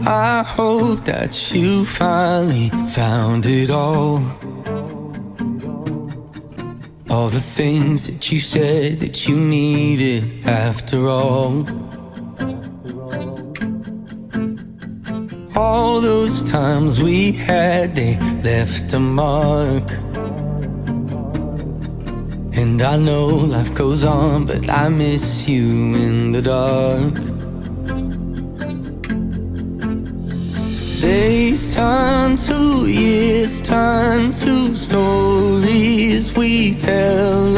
I hope that you finally found it all. All the things that you said that you needed after all. All those times we had, they left a mark. And I know life goes on, but I miss you in the dark. Days turn to years, turn to stories we tell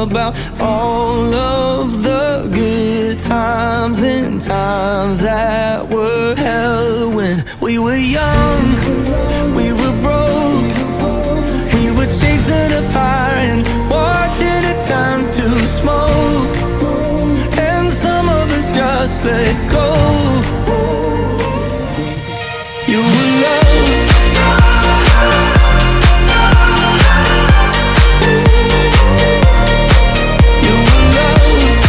about all of the good times and times that were hell. When we were young, we were broke, we were chasing a fire and watching it turn to smoke. And some of us just let go. You were loved. You were loved.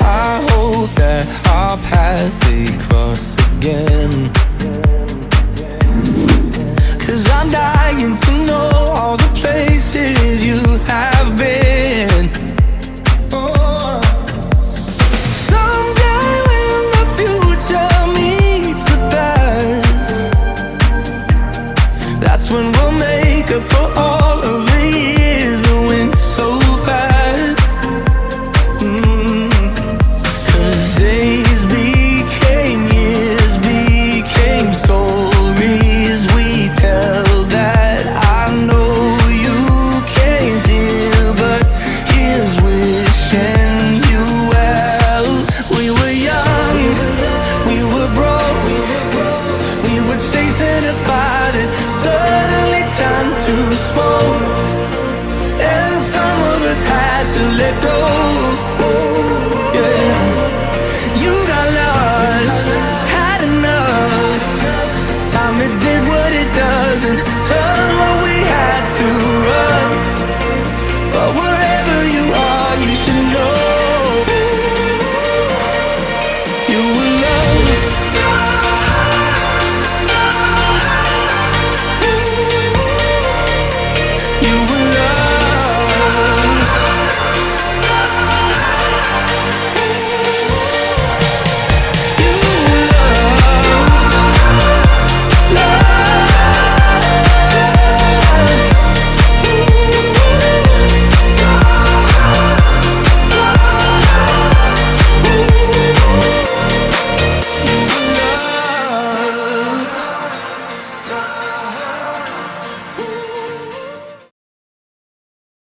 I hope that our paths they cross again. 'Cause I'm dying to know all the places you have been. When we'll make up for all of the years that went so fast. 'Cause days became years, became stories we tell that I know you can't hear, but here's wishing you well. We were young, we were broke, we were chasing a fire that suddenly turned to smoke. And some of us had to let go. Yeah, you got lost, had enough. Time it did what it does and turned what we had to rust. But wherever you are, you should know you were loved. You were loved.